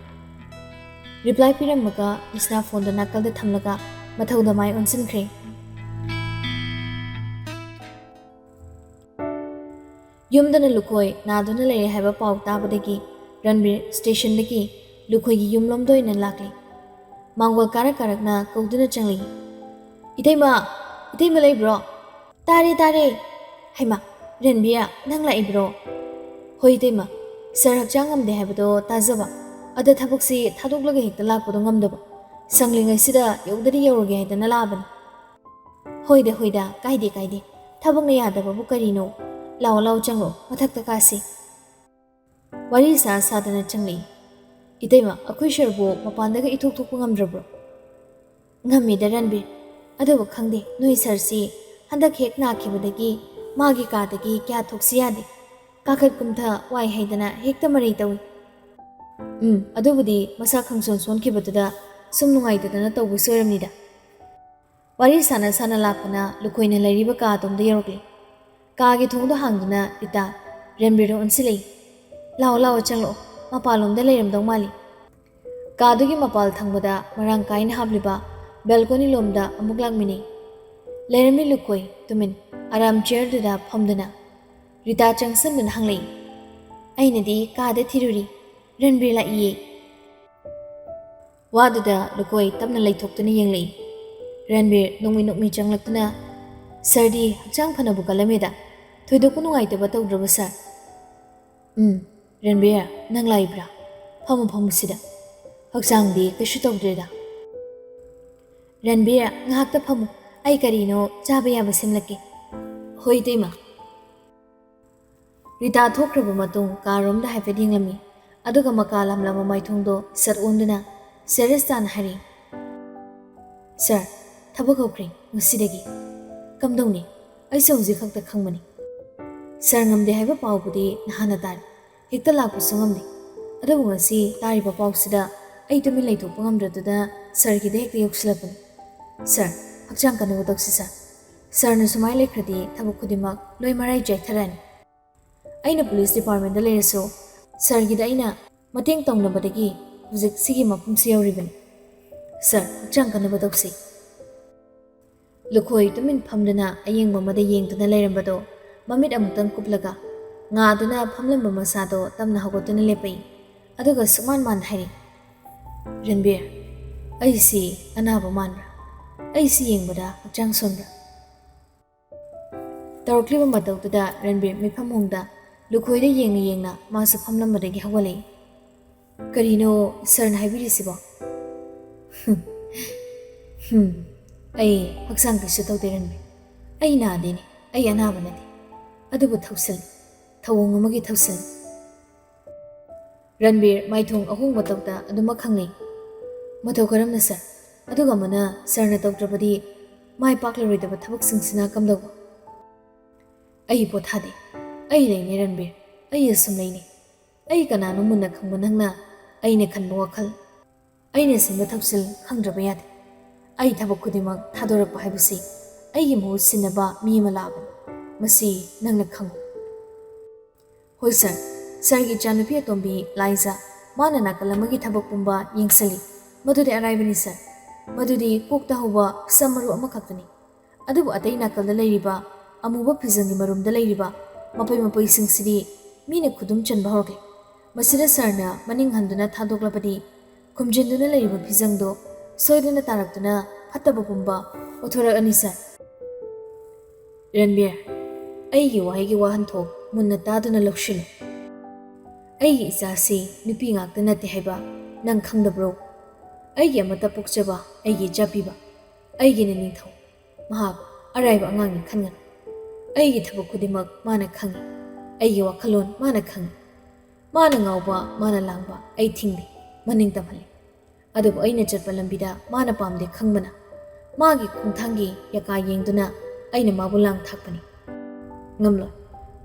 ꯔꯤꯄ꯭ꯂꯥꯏ ꯄꯤꯔꯝꯃꯒ ꯃꯤꯁꯅ ꯐꯣꯟꯗꯣ ꯅꯥꯀꯜꯗ ꯊꯝꯂꯒ ꯃꯊꯧꯗ ꯃꯥꯏ ꯑꯣꯟꯁꯤꯟꯈ꯭ꯔꯦ ꯌꯨꯝꯗꯅ ꯂꯨꯈꯣꯏ ꯅꯥꯗꯨꯅ ꯂꯩꯔꯦ ꯍꯥꯏꯕ ꯄꯥꯎ ꯇꯥꯕꯗꯒꯤ ꯔꯟꯕꯤꯔ ꯁ꯭ꯇꯦꯁꯟꯗꯒꯤ ꯂꯨꯈꯣꯏꯒꯤ ꯌꯨꯝꯂꯣꯝꯗ ꯑꯣꯏꯅ ꯂꯥꯛꯂꯤ꯫ ꯃꯥꯡꯒꯣꯜ ꯀꯥꯔꯛꯅ ꯀꯧꯗꯨꯅ ꯆꯪꯂꯤ꯫ "ꯏꯇꯩꯃ, ꯏꯇꯩꯃ ꯂꯩꯕ꯭ꯔꯣ?" "ꯇꯥꯔꯦ ꯇꯥꯔꯦ." "ꯍꯩꯃꯥ, ꯔꯟꯕꯤꯔ ꯅꯪ ꯂꯥꯛꯏꯕ꯭ꯔꯣ?" "ꯍꯣꯏ ꯏꯇꯩꯃ, ꯁꯔ ꯍꯛꯆꯥꯡ ꯉꯝꯗꯦ ꯍꯥꯏꯕꯗꯣ ꯇꯥꯖꯕ, ꯑꯗ ꯊꯕꯛꯁꯤ ꯊꯥꯗꯣꯛꯂꯒ ꯍꯦꯛꯇ ꯂꯥꯛꯄꯗꯣ ꯉꯝꯗꯕ, ꯁꯪꯂꯤꯉꯩꯁꯤꯗ ꯌꯧꯗ꯭ꯔꯗꯤ ꯌꯧꯔꯒꯦ ꯍꯥꯏꯗꯅ ꯂꯥꯛꯑꯕꯅꯤ." "ꯍꯣꯏꯗ ꯍꯣꯏꯗ, ꯀꯥꯏꯗꯦ ꯀꯥꯏꯗꯦ, ꯊꯕꯛꯅ ꯌꯥꯗꯕꯕꯨ ꯀꯔꯤꯅꯣ? ꯂꯥꯛꯑꯣ ꯂꯥꯛꯑꯣ ꯆꯪꯂꯛꯑꯣ, ꯃꯊꯛꯇ ꯀꯥꯁꯤ." ꯋꯥꯔꯤ ꯁꯥꯗꯅ ꯆꯪꯂꯛꯏ꯫ "ꯏꯇꯩꯃ, ꯑꯩꯈꯣꯏ ꯁꯔꯕꯨ ꯃꯄꯥꯟꯗꯒ ꯏꯊꯣꯛ ꯊꯣꯛꯄ ꯉꯝꯗ꯭ꯔꯕ꯭ꯔꯣ?" "ꯉꯝꯃꯤꯗ ꯔꯟꯕꯤꯔ, ꯑꯗꯨꯕꯨ ꯈꯪꯗꯦ ꯅꯣꯏ ꯁꯔꯁꯤ ꯍꯟꯗꯛ ꯍꯦꯛ ꯅꯥꯈꯤꯕꯗꯒꯤ ꯃꯥꯒꯤ ꯀꯥꯗꯒꯤ ꯀꯌꯥ ꯊꯣꯛꯁꯤ ꯌꯥꯗꯦ, ꯀꯥꯈꯠ ꯀꯨꯝꯊ ꯋꯥꯏ ꯍꯥꯏꯗꯅ ꯍꯦꯛꯇ ꯃꯔꯩ ꯇꯧꯏ." "ꯑꯗꯨꯕꯨꯗꯤ ꯃꯁꯥ ꯈꯪꯁꯣꯟ ꯁꯣꯟꯈꯤꯕꯗꯨꯗ ꯁꯨꯝ ꯅꯨꯡꯉꯥꯏꯇꯗꯅ ꯇꯧꯕꯁꯨ ꯑꯣꯏꯔꯝꯅꯤꯗ." ꯋꯥꯔꯤ ꯁꯥꯅ ꯂꯥꯛꯄꯅ ꯂꯨꯈꯣꯏꯅ ꯂꯩꯔꯤꯕ ꯀꯥ ꯑꯗꯣꯝꯗ ꯌꯧꯔꯛꯂꯤ꯫ ꯀꯥꯒꯤ ꯊꯣꯡꯗꯣ ꯍꯥꯡꯗꯨꯅ ꯔꯤꯇꯥ ꯔꯟꯕꯤꯔꯗ ꯑꯣꯟꯁꯤꯜꯂꯛꯏ꯫ "ꯂꯥꯛꯑꯣ ꯂꯥꯛꯑꯣ ꯆꯪꯂꯛꯑꯣ, ꯃꯄꯥꯟꯂꯣꯝꯗ ꯂꯩꯔꯝꯗꯧ ꯃꯥꯜꯂꯤ." ꯀꯥꯗꯨꯒꯤ ꯃꯄꯥꯜ ꯊꯪꯕꯗ ꯃꯔꯥꯡ ꯀꯥꯏꯅ ꯍꯥꯞꯂꯤꯕ ꯕꯦꯜꯀꯣꯅꯤ ꯂꯣꯝꯗ ꯑꯃꯨꯛ ꯂꯥꯛꯃꯤꯟꯅꯩ꯫ ꯂꯩꯔꯝꯃꯤ ꯂꯨꯈꯣꯏ ꯇꯨꯃꯤꯟ ꯑꯔꯥꯝ ꯆꯤꯌꯔꯗꯨꯗ ꯐꯝꯗꯨꯅ꯫ ꯔꯤꯇꯥ ꯆꯪꯁꯤꯟꯗꯨꯅ ꯍꯪꯂꯛꯏ꯫ "ꯑꯩꯅꯗꯤ ꯀꯥꯗ ꯊꯤꯔꯨꯔꯤ, ꯔꯟꯕꯤꯔ ꯂꯥꯛꯏꯌꯦ." ꯋꯥꯗꯨꯗ ꯂꯨꯈꯣꯏ ꯇꯞꯅ ꯂꯩꯊꯣꯛꯇꯨꯅ ꯌꯦꯡꯂꯛꯏ꯫ ꯔꯟꯕꯤꯔ ꯅꯣꯛꯃꯤ ꯆꯪꯂꯛꯇꯨꯅ, "ꯁꯔꯗꯤ ꯍꯛꯆꯥꯡ ꯐꯅꯕꯨ ꯀꯜꯂꯝꯃꯦꯗ, ꯊꯣꯏꯗꯣꯛꯄ ꯅꯨꯡꯉꯥꯏꯇꯕ ꯇꯧꯗ꯭ꯔꯕ ꯁꯔ?" "ꯔꯟꯕꯤꯔ ꯅꯪ ꯂꯥꯛꯏꯕ꯭ꯔꯥ? ꯐꯝꯃꯨ ꯐꯝꯃꯨ ꯁꯤꯗ, ꯍꯛꯆꯥꯡꯗꯤ ꯀꯩꯁꯨ ꯇꯧꯗ꯭ꯔꯦꯗ." "ꯔꯟꯕꯤꯔ ꯉꯥꯏꯍꯥꯛꯇ ꯐꯝꯃꯨ, ꯑꯩ ꯀꯔꯤꯅꯣ ꯆꯥꯕ ꯌꯥꯕ ꯁꯦꯝꯂꯛꯀꯦ." "ꯍꯣꯏ ꯏꯇꯩꯃ." ꯔꯤꯇꯥ ꯊꯣꯛꯈ꯭ꯔꯕ ꯃꯇꯨꯡ ꯀꯥꯔꯣꯝꯗ ꯍꯥꯏꯐꯦꯠ ꯌꯦꯡꯂꯝꯃꯤ, ꯑꯗꯨꯒ ꯃꯀꯥ ꯂꯥꯝꯂꯕ ꯃꯥꯏꯊꯣꯡꯗꯣ ꯁꯠ ꯑꯣꯟꯗꯨꯅ ꯁꯦꯔꯤꯌꯁ ꯇꯥꯅ ꯍꯥꯏꯔꯛꯏ꯫ "ꯁꯔ, ꯊꯕꯛ ꯍꯧꯈ꯭ꯔꯦ ꯉꯁꯤꯗꯒꯤ." "ꯀꯝꯗꯧꯅꯤ? ꯑꯩꯁꯨ ꯍꯧꯖꯤꯛ ꯈꯛꯇ ꯈꯪꯕꯅꯤ." "ꯁꯔ ꯉꯝꯗꯦ ꯍꯥꯏꯕ ꯄꯥꯎꯕꯨꯗꯤ ꯅꯍꯥꯟꯅ ꯇꯥꯔꯦ, ꯍꯦꯛꯇ ꯂꯥꯛꯄꯁꯨ ꯉꯝꯗꯦ, ꯑꯗꯨꯕꯨ ꯉꯁꯤ ꯇꯥꯔꯤꯕ ꯄꯥꯎꯁꯤꯗ ꯑꯩ ꯇꯨꯃꯤꯟ ꯂꯩꯊꯣꯛꯄ ꯉꯝꯗ꯭ꯔꯗꯨꯅ ꯁꯔꯒꯤꯗ ꯍꯦꯛꯇ ꯌꯧꯁꯤꯜꯂꯛꯄꯅꯤ꯫ ꯁꯔ, ꯍꯛꯆꯥꯡ ꯀꯟꯅꯕ ꯇꯧꯁꯤ ꯁꯔ, ꯁꯔꯅ ꯁꯨꯃꯥꯏꯅ ꯂꯩꯈ꯭ꯔꯗꯤ ꯊꯕꯛ ꯈꯨꯗꯤꯡꯃꯛ ꯂꯣꯏ ꯃꯔꯥꯏ ꯆꯥꯏꯊꯔꯛꯑꯅꯤ. ꯑꯩꯅ ꯄꯨꯂꯤꯁ ꯗꯤꯄꯥꯔꯠꯃꯦꯟꯇ ꯂꯩꯔꯁꯨ ꯁꯔꯒꯤꯗ ꯑꯩꯅ ꯃꯇꯦꯡ ꯇꯧꯅꯕꯗꯒꯤ ꯍꯧꯖꯤꯛ ꯁꯤꯒꯤ ꯃꯐꯝꯁꯤ ꯌꯧꯔꯤꯕꯅꯤ. ꯁꯔ, ꯍꯛꯆꯥꯡ ꯀꯟꯅꯕ ꯇꯧꯁꯤ." ꯂꯨꯈꯣꯏ ꯇꯨꯃꯤꯟ ꯐꯝꯗꯨꯅ ꯑꯌꯦꯡꯕ ꯑꯃꯗ ꯌꯦꯡꯗꯨꯅ ꯂꯩꯔꯝꯕꯗꯣ ꯃꯃꯤꯠ ꯑꯃꯨꯛꯇꯪ ꯀꯨꯞꯂꯒ ꯉꯥꯗꯨꯅ ꯐꯝꯂꯝꯕ ꯃꯁꯥꯗꯣ ꯇꯞꯅ ꯍꯧꯒꯠꯇꯨꯅ ꯂꯦꯞꯄꯛꯏ, ꯑꯗꯨꯒ ꯁꯨꯛꯃꯥꯟ ꯃꯥꯟ ꯍꯥꯏꯔꯤ꯫ "ꯔꯟꯕꯤꯔ, ꯑꯩꯁꯤ ꯑꯅꯥꯕ ꯃꯥꯟꯕ꯭ꯔꯥ? ꯑꯩꯁꯤ ꯌꯦꯡꯕꯗ ꯍꯛꯆꯥꯡ ꯁꯣꯟꯕ꯭ꯔꯥ?" ꯇꯧꯔꯛꯂꯤꯕ ꯃꯇꯧꯗꯨꯗ ꯔꯟꯕꯤꯔ ꯃꯤꯐꯝ ꯍꯣꯡꯗ ꯂꯨꯈꯣꯏꯗ ꯌꯦꯡꯅ ꯃꯥꯁꯨ ꯐꯝꯂꯝꯕꯗꯒꯤ ꯍꯧꯒꯠꯂꯛꯏ꯫ "ꯀꯔꯤꯅꯣ ꯁꯔꯅ ꯍꯥꯏꯕꯤꯔꯤꯁꯤꯕꯣ?" "ꯑꯩ ꯍꯛꯆꯥꯡ ꯀꯩꯁꯨ ꯇꯧꯗꯦ ꯔꯟꯕꯤꯔ, ꯑꯩ ꯅꯥꯗꯦꯅꯦ, ꯑꯩ ꯑꯅꯥꯕ ꯅꯠꯇꯦ, ꯑꯗꯨꯕꯨ ꯊꯧꯁꯤꯜꯂꯤ, ꯊꯧꯑꯣꯡ ꯑꯃꯒꯤ ꯊꯧꯁꯤꯜ." ꯔꯟꯕꯤꯔ ꯃꯥꯏꯊꯣꯡ ꯑꯍꯣꯡꯕ ꯇꯧꯗ ꯑꯗꯨꯃꯛ ꯈꯪꯂꯩ꯫ "ꯃꯇꯧ ꯀꯔꯝꯅ ꯁꯔ? ꯑꯗꯨꯒ ꯑꯃꯅ ꯁꯔꯅ ꯇꯧꯗ꯭ꯔꯕꯗꯤ ꯃꯥꯏ ꯄꯥꯛꯂꯔꯣꯏꯗꯕ ꯊꯕꯛꯁꯤꯡꯁꯤꯅ ꯀꯝꯗꯧꯕ?" "ꯑꯩ ꯄꯣꯊꯥꯗꯦ, ꯑꯩ ꯂꯩꯅꯦ ꯔꯟꯕꯤꯔ, ꯑꯩ ꯑꯁꯨꯝ ꯂꯩꯅꯦ. ꯑꯩ ꯀꯅꯥꯅꯣ ꯃꯨꯟꯅ ꯈꯪꯕ ꯅꯪꯅ ꯑꯩꯅ ꯈꯟꯕ ꯋꯥꯈꯜ, ꯑꯩꯅ ꯁꯤꯟꯕ ꯊꯧꯁꯤꯜ ꯈꯪꯗ꯭ꯔꯕ ꯌꯥꯗꯦ. ꯑꯩ ꯊꯕꯛ ꯈꯨꯗꯤꯡꯃꯛ ꯊꯥꯗꯣꯔꯛꯄ ꯍꯥꯏꯕꯁꯤ ꯑꯩꯒꯤ ꯃꯍꯨꯠ ꯁꯤꯟꯅꯕ ꯃꯤ ꯑꯃ ꯂꯥꯛꯑꯕꯅꯤ, ꯃꯁꯤ ꯅꯪꯅ ꯈꯪꯉꯨ." "ꯍꯣꯏ ꯁꯔ, ꯁꯔꯒꯤ ꯏꯆꯥꯅꯨꯄꯤ ꯑꯇꯣꯝꯕꯤ ꯂꯥꯏꯖꯥ, ꯃꯥꯅ ꯅꯥꯀꯜ ꯑꯃꯒꯤ ꯊꯕꯛ ꯄꯨꯝꯕ ꯌꯦꯡꯁꯤꯜꯂꯤ, ꯃꯗꯨꯗꯤ ꯑꯔꯥꯏꯕꯅꯤ ꯁꯔ, ꯃꯗꯨꯗꯤ ꯀꯣꯛꯇ ꯍꯧꯕ ꯁꯝ ꯃꯔꯨ ꯑꯃꯈꯛꯇꯅꯤ. ꯑꯗꯨꯕꯨ ꯑꯇꯩ ꯅꯥꯀꯜꯗ ꯂꯩꯔꯤꯕ ꯑꯃꯨꯕ ꯐꯤꯖꯪꯒꯤ ꯃꯔꯨꯝꯗ ꯂꯩꯔꯤꯕ ꯃꯄꯩꯁꯤꯡꯁꯤꯗꯤ ꯃꯤꯅ ꯈꯨꯗꯨꯝ ꯆꯟꯕ ꯍꯧꯔꯛꯂꯤ. ꯃꯁꯤꯗ ꯁꯔꯅ ꯃꯅꯤꯡ ꯍꯟꯗꯨꯅ ꯊꯥꯗꯣꯛꯂꯕꯗꯤ ꯈꯨꯝꯖꯤꯟꯗꯨꯅ ꯂꯩꯔꯤꯕ ꯐꯤꯖꯪꯗꯣ ꯁꯣꯏꯗꯅ ꯇꯥꯔꯛꯇꯨꯅ ꯐꯠꯇꯕ ꯄꯨꯝꯕ ꯑꯣꯊꯣꯔꯛꯑꯅꯤ ꯁꯔ." "ꯔꯟꯕꯤꯔ, ꯑꯩꯒꯤ ꯋꯥꯍꯩꯒꯤ ꯋꯥꯍꯟꯊꯣꯛ ꯃꯨꯟꯅ ꯇꯥꯗꯨꯅ ꯂꯧꯁꯤꯜꯂꯨ. ꯑꯩꯒꯤ ꯏꯆꯥꯁꯤ ꯅꯨꯄꯤ ꯉꯥꯛꯇ ꯅꯠꯇꯦ ꯍꯥꯏꯕ ꯅꯪ ꯈꯪꯗꯕ꯭ꯔꯣ? ꯑꯩꯒꯤ ꯑꯃꯠꯇ ꯄꯣꯛꯆꯕ ꯑꯩꯒꯤ ꯏꯆꯥꯄꯤꯕ, ꯑꯩꯒꯤꯅ ꯅꯤꯡꯊꯧ, ꯃꯍꯥꯛ ꯑꯔꯥꯏꯕ ꯑꯉꯥꯡꯅꯤ ꯈꯟꯒꯅꯨ. ꯑꯩꯒꯤ ꯊꯕꯛ ꯈꯨꯗꯤꯡꯃꯛ ꯃꯥꯅ ꯈꯪꯏ, ꯑꯩꯒꯤ ꯋꯥꯈꯜꯂꯣꯟ ꯃꯥꯅ ꯈꯪꯏ. ꯃꯥꯅ ꯉꯥꯎꯕ, ꯃꯥꯅ ꯂꯥꯡꯕ ꯑꯩ ꯊꯤꯡꯗꯦ, ꯃꯅꯤꯡ ꯇꯝꯍꯜꯂꯤ. ꯑꯗꯨꯕꯨ ꯑꯩꯅ ꯆꯠꯄ ꯂꯝꯕꯤꯗ ꯃꯥꯅ ꯄꯥꯝꯗꯦ ꯈꯪꯕꯅ ꯃꯥꯒꯤ ꯈꯣꯡꯊꯥꯡꯒꯤ ꯌꯀꯥ ꯌꯦꯡꯗꯨꯅ ꯑꯩꯅ ꯃꯥꯕꯨ ꯂꯥꯡ ꯊꯥꯛꯄꯅꯤ. ꯉꯝꯂꯣꯏ,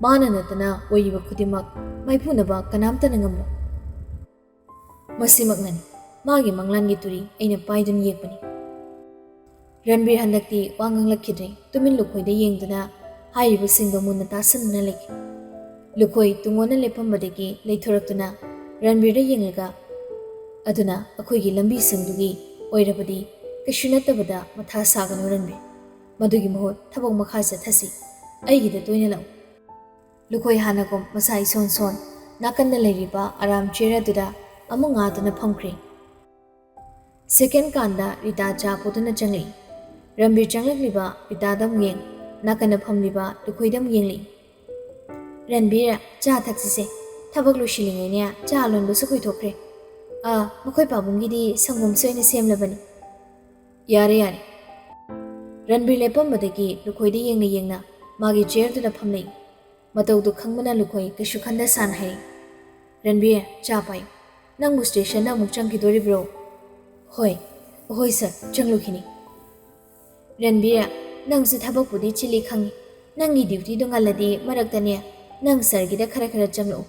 ꯃꯥꯅ ꯅꯠꯇꯅ ꯑꯣꯏꯔꯤꯕ ꯈꯨꯗꯤꯡꯃꯛ ꯃꯥꯏꯄꯨꯅꯕ ꯀꯅꯥꯝꯇꯅ ꯉꯝꯂꯣꯏ. ꯃꯁꯤꯃꯛꯅꯅꯤ ꯃꯥꯒꯤ ꯃꯪꯂꯥꯟꯒꯤ ꯇꯨꯔꯤ ꯑꯩꯅ ꯄꯥꯏꯗꯨꯅ ꯌꯦꯛꯄꯅꯤ." ꯔꯟꯕꯤꯔ ꯍꯟꯗꯛꯇꯤ ꯋꯥ ꯉꯥꯡꯂꯛꯈꯤꯗ꯭ꯔꯦ, ꯇꯨꯃꯤꯟ ꯂꯨꯈꯣꯏꯗ ꯌꯦꯡꯗꯨꯅ ꯍꯥꯏꯔꯤꯕꯁꯤꯡꯗꯣ ꯃꯨꯟꯅ ꯇꯥꯁꯟꯗꯨꯅ ꯂꯩꯈꯤ꯫ ꯂꯨꯈꯣꯏ ꯇꯨꯡꯑꯣꯟꯅ ꯂꯦꯞꯄꯝꯕꯗꯒꯤ ꯂꯩꯊꯣꯔꯛꯇꯨꯅ ꯔꯟꯕꯤꯔꯗ ꯌꯦꯡꯂꯒ, "ꯑꯗꯨꯅ ꯑꯩꯈꯣꯏꯒꯤ ꯂꯝꯕꯤꯁꯤꯡꯗꯨꯒꯤ ꯑꯣꯏꯔꯕꯗꯤ ꯀꯩꯁꯨ ꯅꯠꯇꯕꯗ ꯃꯊꯥ ꯁꯥꯒꯅꯨ ꯔꯟꯕꯤꯔ, ꯃꯗꯨꯒꯤ ꯃꯍꯨꯠ ꯊꯕꯛ ꯃꯈꯥ ꯆꯠꯊꯁꯤ, ꯑꯩꯒꯤꯗ ꯇꯣꯏꯅ ꯂꯥꯛꯎ." ꯂꯨꯈꯣꯏ ꯍꯥꯟꯅꯒꯨꯝ ꯃꯁꯥ ꯏꯁꯣꯟ ꯁꯣꯟ ꯅꯥꯀꯟꯗ ꯂꯩꯔꯤꯕ ꯑꯔꯥꯝ ꯆꯤꯌꯔ ꯑꯗꯨꯗ ꯑꯃꯨꯛ ꯉꯥꯗꯨꯅ ꯐꯝꯈ꯭ꯔꯦ꯫ ꯁꯦꯀꯦꯟ ꯀꯥꯟꯗ ꯔꯤꯇꯥ ꯆꯥ ꯄꯨꯗꯨꯅ ꯆꯪꯂꯛꯏ꯫ ꯔꯟꯕꯤꯔ ꯆꯪꯂꯛꯂꯤꯕ ꯔꯤꯇꯥꯗ ꯑꯃꯨꯛ ꯌꯦꯡ, ꯅꯥꯀꯟꯗ ꯐꯝꯂꯤꯕ ꯂꯨꯈꯣꯏꯗ ꯑꯃꯨꯛ ꯌꯦꯡꯂꯛꯏ꯫ ꯔꯟꯕꯤꯔ, ꯆꯥ ꯊꯛꯁꯤꯁꯦ, ꯊꯕꯛ ꯂꯣꯏꯁꯤꯜꯂꯤꯉꯩꯅꯦ ꯆꯥ ꯂꯣꯟꯕꯁꯨ ꯀꯨꯏꯊꯣꯛꯈ꯭ꯔꯦ꯫ ꯃꯈꯣꯏ ꯄꯥꯕꯨꯡꯒꯤꯗꯤ ꯁꯪꯒꯣꯝꯁꯨ ꯑꯩꯅ ꯁꯦꯝꯂꯕꯅꯤ꯫ ꯌꯥꯔꯦ ꯌꯥꯔꯦ꯫ ꯔꯟꯕꯤꯔ ꯂꯦꯞꯄꯝꯕꯗꯒꯤ ꯂꯨꯈꯣꯏꯗ ꯌꯦꯡꯅ ꯌꯦꯡꯅ ꯃꯥꯒꯤ ꯆꯤꯌꯔꯗꯨꯗ ꯐꯝꯂꯛꯏ꯫ ꯃꯇꯧꯗꯨ ꯈꯪꯕꯅ ꯂꯨꯈꯣꯏ ꯀꯩꯁꯨ ꯈꯟꯗ ꯁꯥꯅ ꯍꯥꯏꯔꯤ꯫ ꯔꯟꯕꯤꯔ, ꯆꯥ ꯄꯥꯏꯌꯨ꯫ ꯅꯪꯕꯨ ꯁ꯭ꯇꯦꯁꯟꯗ ꯑꯃꯨꯛ ꯆꯪꯈꯤꯗꯣꯔꯤꯕ꯭ꯔꯣ? ꯍꯣꯏ ꯁꯔ, ꯆꯪꯂꯨꯈꯤꯅꯤ꯫ ꯔꯟꯕꯤꯔ, ꯅꯪꯁꯨ ꯊꯕꯛꯄꯨꯗꯤ ꯆꯤꯜꯂꯤ ꯈꯪꯉꯤ꯫ ꯅꯪꯒꯤ ꯗ꯭ꯌꯨꯇꯤꯗꯣ ꯉꯜꯂꯗꯤ ꯃꯔꯛꯇꯅꯦ ꯅꯪ ꯁꯔꯒꯤꯗ ꯈꯔ ꯆꯪꯂꯛꯎ꯫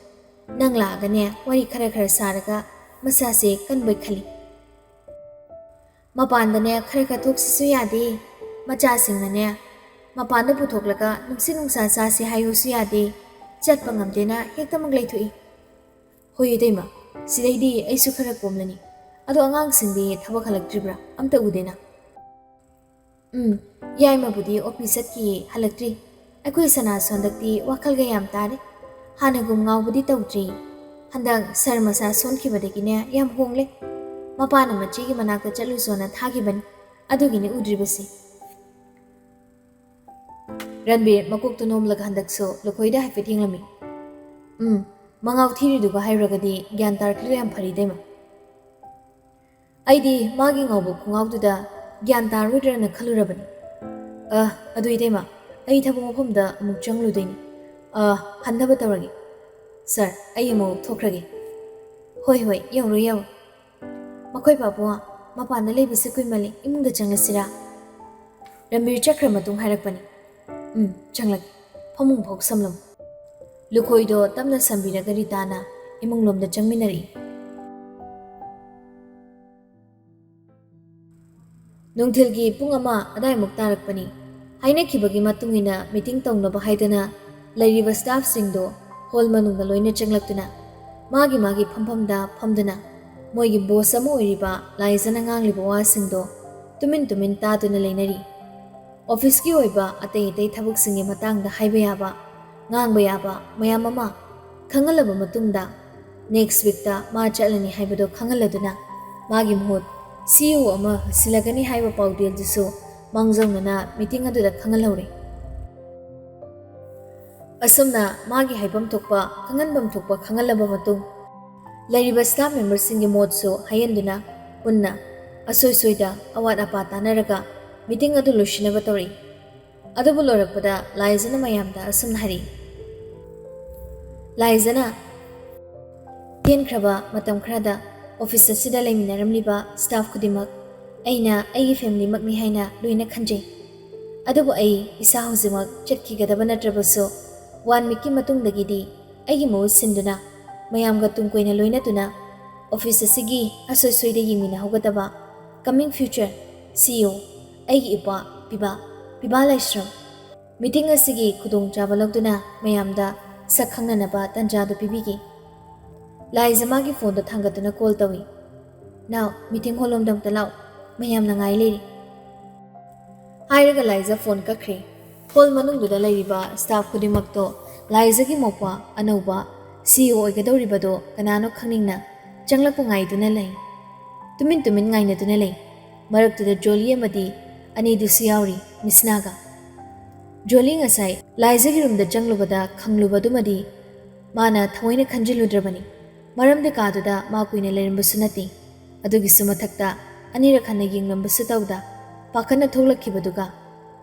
ꯅꯪ ꯂꯥꯛꯑꯒꯅꯦ ꯋꯥꯔꯤ ꯈꯔ ꯁꯥꯔꯒ ꯃꯁꯥꯁꯦ ꯀꯟꯕꯣꯏ ꯈꯜꯂꯤ꯫ ꯃꯄꯥꯟꯗꯅꯦ ꯈꯔ ꯊꯣꯛꯁꯤꯁꯨ ꯌꯥꯗꯦ꯫ ꯃꯆꯥꯁꯤꯡꯅꯅꯦ ꯃꯄꯥꯟꯗ ꯄꯨꯊꯣꯛꯂꯒ ꯅꯨꯡꯁꯤꯠ ꯅꯨꯡꯁꯥ ꯆꯥꯁꯤ ꯍꯥꯏꯌꯨꯁꯨ ꯌꯥꯗꯦ꯫ ꯆꯠꯄ ꯉꯝꯗꯦꯅ ꯍꯦꯛꯇꯃꯛ ꯂꯩꯊꯣꯛꯏ꯫ ꯍꯣꯏ ꯏꯇꯩꯃ, ꯁꯤꯗꯩꯗꯤ ꯑꯩꯁꯨ ꯈꯔ ꯀꯣꯝꯂꯅꯤ꯫ ꯑꯗꯣ ꯑꯉꯥꯡꯁꯤꯡꯗꯤ ꯊꯕꯛ ꯍꯜꯂꯛꯇ꯭ꯔꯤꯕ꯭ꯔꯥ? ꯑꯝꯇ ꯎꯗꯦꯅ꯫ ꯌꯥꯏꯃꯕꯨꯗꯤ ꯑꯣꯐꯤꯁ ꯆꯠꯈꯤꯌꯦ, ꯍꯜꯂꯛꯇ꯭ꯔꯤ꯫ ꯑꯩꯈꯣꯏ ꯁꯅꯥꯁꯨ ꯍꯟꯗꯛꯇꯤ ꯋꯥꯈꯜꯒ ꯌꯥꯝ ꯇꯥꯔꯦ꯫ ꯍꯥꯟꯅꯒꯨꯝ ꯉꯥꯎꯕꯗꯤ ꯇꯧꯗ꯭ꯔꯤ꯫ ꯍꯟꯗꯛ ꯁꯔ ꯃꯁꯥ ꯁꯣꯟꯈꯤꯕꯗꯒꯤꯅꯦ ꯌꯥꯝ ꯍꯣꯡꯂꯦ꯫ ꯃꯄꯥꯅ ꯃꯆꯦꯒꯤ ꯃꯅꯥꯛꯇ ꯆꯠꯂꯨꯆꯣꯅ ꯊꯥꯈꯤꯕꯅꯤ, ꯑꯗꯨꯒꯤꯅꯤ ꯎꯗ꯭ꯔꯤꯕꯁꯤ꯫ ꯔꯟꯕꯤꯔ ꯃꯀꯣꯛꯇꯨ ꯅꯣꯝꯂꯒ ꯍꯟꯗꯛꯁꯨ ꯂꯨꯈꯣꯏꯗ ꯍꯥꯏꯐꯦꯠ ꯌꯦꯡꯂꯝꯃꯤ꯫ ꯃꯉꯥꯎ ꯊꯤꯔꯤꯗꯨꯒ ꯍꯥꯏꯔꯨꯔꯒꯗꯤ ꯒ꯭ꯌꯥꯟ ꯇꯥꯔꯛꯂꯤꯗꯣ ꯌꯥꯝ ꯐꯔꯤ ꯏꯇꯩꯃ꯫ ꯑꯩꯗꯤ ꯃꯥꯒꯤ ꯉꯥꯎꯕ ꯈꯨꯉꯥꯎꯗꯨꯗ ꯒ꯭ꯌꯥꯟ ꯇꯥꯔꯣꯏꯗ꯭ꯔꯅ ꯈꯜꯂꯨꯔꯕꯅꯤ꯫ ꯑꯗꯨ ꯏꯇꯩꯃ, ꯑꯩ ꯊꯕꯛ ꯃꯐꯝꯗ ꯑꯃꯨꯛ ꯆꯪꯂꯨꯗꯣꯏꯅꯤ꯫ ꯍꯟꯅꯕ ꯇꯧꯔꯒꯦ꯫ ꯁꯔ, ꯑꯩ ꯑꯃꯨꯛ ꯊꯣꯛꯈ꯭ꯔꯒꯦ꯫ ꯍꯣꯏ ꯌꯧꯔꯣ꯫ ꯃꯈꯣꯏ ꯄꯥꯕꯨꯡ, ꯃꯄꯥꯟꯗ ꯂꯩꯕꯁꯦ ꯀꯨꯏꯃꯜꯂꯤ, ꯏꯃꯨꯡꯗ ꯆꯪꯂꯁꯤꯔꯥ? ꯔꯟꯕꯤꯔ ꯆꯠꯈ꯭ꯔ ꯃꯇꯨꯡ ꯍꯥꯏꯔꯛꯄꯅꯤ꯫ ꯆꯪꯂꯒꯦ, ꯐꯃꯨꯡ ꯐꯥꯎ ꯁꯝꯂꯝꯃꯨ꯫ ꯂꯨꯈꯣꯏꯗꯣ ꯇꯞꯅ ꯁꯝꯕꯤꯔꯒ ꯔꯤꯇꯥꯅ ꯏꯃꯨꯡꯂꯣꯝꯗ ꯆꯪꯃꯤꯟꯅꯔꯛꯏ꯫ ꯅꯨꯡꯊꯤꯜꯒꯤ ꯄꯨꯡ 1 ꯑꯗꯥꯏꯃꯨꯛ ꯇꯥꯔꯛꯄꯅꯤ꯫ ꯍꯥꯏꯅꯈꯤꯕꯒꯤ ꯃꯇꯨꯡꯏꯟꯅ ꯃꯤꯇꯤꯡ ꯇꯧꯅꯕ ꯍꯥꯏꯗꯨꯅ ꯂꯩꯔꯤꯕ ꯁ꯭ꯇꯥꯐꯁꯤꯡꯗꯣ ꯍꯣꯜ ꯃꯅꯨꯡꯗ ꯂꯣꯏꯅ ꯆꯪꯂꯛꯇꯨꯅ ꯃꯥꯒꯤ ꯐꯝꯐꯝꯗ ꯐꯝꯗꯨꯅ ꯃꯣꯏꯒꯤ ꯕꯣꯁ ꯑꯃ ꯑꯣꯏꯔꯤꯕ ꯂꯥꯏꯖꯅ ꯉꯥꯡꯂꯤꯕ ꯋꯥꯁꯤꯡꯗꯣ ꯇꯨꯃꯤꯟ ꯇꯥꯗꯨꯅ ꯂꯩꯅꯔꯤ꯫ ꯑꯣꯐꯤꯁꯀꯤ ꯑꯣꯏꯕ ꯑꯇꯩ ꯊꯕꯛꯁꯤꯡꯒꯤ ꯃꯇꯥꯡꯗ ꯍꯥꯏꯕ ꯌꯥꯕ, ꯉꯥꯡꯕ ꯌꯥꯕ ꯃꯌꯥꯝ ꯑꯃ ꯈꯪꯍꯜꯂꯕ ꯃꯇꯨꯡꯗ ꯅꯦꯛꯁ ꯋꯤꯛꯇ ꯃꯥ ꯆꯠꯂꯅꯤ ꯍꯥꯏꯕꯗꯣ ꯈꯪꯍꯜꯂꯗꯨꯅ ꯃꯥꯒꯤ ꯃꯍꯨꯠ CEO ꯑꯃ ꯁꯤꯜꯂꯒꯅꯤ ꯍꯥꯏꯕ ꯄꯥꯎꯗꯦꯜꯗꯨꯁꯨ ꯃꯥꯡꯖꯧꯅꯅ ꯃꯤꯇꯤꯡ ꯑꯗꯨꯗ ꯈꯪꯍꯜꯍꯧꯔꯦ꯫ ꯑꯁꯨꯝꯅ ꯃꯥꯒꯤ ꯍꯥꯏꯐꯝ ꯊꯣꯛꯄ, ꯈꯪꯍꯟꯐꯝ ꯊꯣꯛꯄ ꯈꯪꯍꯜꯂꯕ ꯃꯇꯨꯡ ꯂꯩꯔꯤꯕ ꯁ꯭ꯇꯥꯐ ꯃꯦꯝꯕꯔꯁꯤꯡꯒꯤ ꯃꯣꯠꯁꯨ ꯍꯥꯏꯍꯟꯗꯨꯅ ꯄꯨꯟꯅ ꯑꯁꯣꯏꯗ ꯑꯋꯥꯠ ꯑꯄꯥ ꯇꯥꯟꯅꯔꯒ ꯃꯤꯇꯤꯡ ꯑꯗꯨ ꯂꯣꯏꯁꯤꯟꯅꯕ ꯇꯧꯔꯛꯏ꯫ ꯑꯗꯨꯕꯨ ꯂꯣꯏꯔꯛꯄꯗ ꯂꯥꯏꯖꯅ ꯃꯌꯥꯝꯗ ꯑꯁꯨꯝꯅ ꯍꯥꯏꯔꯛꯏ꯫ ꯂꯥꯏꯖꯅ, ꯇꯦꯟꯈ꯭ꯔꯕ ꯃꯇꯝ ꯈꯔꯗ ꯑꯣꯐꯤꯁ ꯑꯁꯤꯗ ꯂꯩꯃꯤꯟꯅꯔꯝꯂꯤꯕ ꯁ꯭ꯇꯥꯐ ꯈꯨꯗꯤꯡꯃꯛ ꯑꯩꯅ ꯑꯩꯒꯤ ꯐꯦꯃꯤꯂꯤꯃꯛꯅꯤ ꯍꯥꯏꯅ ꯂꯣꯏꯅ ꯈꯟꯖꯩ꯫ ꯑꯗꯨꯕꯨ ꯑꯩ ꯏꯁꯥ ꯍꯧꯖꯤꯛꯃꯛ ꯆꯠꯈꯤꯒꯗꯕ ꯅꯠꯇ꯭ꯔꯕꯁꯨ 1 ꯋꯤꯛꯀꯤ ꯃꯇꯨꯡꯗꯒꯤꯗꯤ ꯑꯩꯒꯤ ꯃꯍꯨꯠ ꯁꯤꯟꯗꯨꯅ ꯃꯌꯥꯝꯒ ꯇꯨꯡ ꯀꯣꯏꯅ ꯂꯣꯏꯅꯗꯨꯅ ꯑꯣꯐꯤꯁ ꯑꯁꯤꯒꯤ ꯑꯁꯣꯏꯗ ꯌꯦꯡꯃꯤꯟꯅꯍꯧꯒꯗꯕ ꯀꯃꯤꯡ ꯐ꯭ꯌꯨꯆꯔ CEO ꯑꯩꯒꯤ ꯏꯄ꯭ꯋꯥ ꯄꯤꯕꯥ ꯂꯥꯏꯁ꯭ꯔꯝ ꯃꯤꯇꯤꯡ ꯑꯁꯤꯒꯤ ꯈꯨꯗꯣꯡꯆꯥꯕ ꯂꯧꯗꯨꯅ ꯃꯌꯥꯝꯗ ꯁꯛ ꯈꯪꯅꯅꯕ ꯇꯥꯟꯖꯥꯗꯨ ꯄꯤꯕꯤꯒꯦ꯫ ꯂꯥꯏꯖ ꯃꯥꯒꯤ ꯐꯣꯟꯗꯣ ꯊꯥꯡꯒꯠꯇꯨꯅ ꯀꯣꯜ ꯇꯧꯏ꯫ ꯅꯥꯎ, ꯃꯤꯇꯤꯡ ꯍꯣꯜꯂꯣꯝꯗ ꯑꯝꯇ ꯂꯥꯛꯎ, ꯃꯌꯥꯝꯅ ꯉꯥꯏ ꯂꯩꯔꯤ꯫ ꯍꯥꯏꯔꯒ ꯂꯥꯏꯖ ꯐꯣꯟ ꯀꯛꯈ꯭ꯔꯦ꯫ ꯍꯣꯜ ꯃꯅꯨꯡꯗꯨꯗ ꯂꯩꯔꯤꯕ ꯁ꯭ꯇꯥꯐ ꯈꯨꯗꯤꯡꯃꯛꯇꯣ ꯂꯥꯏꯖꯒꯤ ꯃꯧꯄ꯭ꯋꯥ ꯑꯅꯧꯕ CEO ꯑꯣꯏꯒꯗꯧꯔꯤꯕꯗꯣ ꯀꯅꯥꯅꯣ ꯈꯪꯅꯤꯡꯅ ꯆꯪꯂꯛꯄ ꯉꯥꯏꯗꯨꯅ ꯂꯩ꯫ ꯇꯨꯃꯤꯟ ꯉꯥꯏꯅꯗꯨꯅ ꯂꯩ꯫ ꯃꯔꯛꯇꯨꯗ ꯖꯣꯂꯤ ꯑꯃꯗꯤ ꯑꯅꯤꯗꯨꯁꯨ ꯌꯥꯎꯔꯤ, ꯃꯤꯁꯅꯥꯒ꯫ ꯖꯣꯂꯤ ꯉꯁꯥꯏ ꯂꯥꯏꯖꯒꯤ ꯔꯨꯝꯗ ꯆꯪꯂꯨꯕꯗ ꯈꯪꯂꯨꯕꯗꯨꯃꯗꯤ ꯃꯥꯅ ꯊꯑꯣꯏꯅ ꯈꯟꯖꯤꯜꯂꯨꯗ꯭ꯔꯕꯅꯤ꯫ ꯃꯔꯝꯗꯤ ꯀꯥꯗꯨꯗ ꯃꯥ ꯀꯨꯏꯅ ꯂꯩꯔꯝꯕꯁꯨ ꯅꯠꯇꯦ꯫ ꯑꯗꯨꯒꯤꯁꯨ ꯃꯊꯛꯇ ꯑꯅꯤꯔꯛ ꯍꯟꯅ ꯌꯦꯡꯂꯝꯕꯁꯨ ꯇꯧꯗ ꯄꯥꯈꯠꯅ ꯊꯣꯛꯂꯛꯈꯤꯕꯗꯨꯒ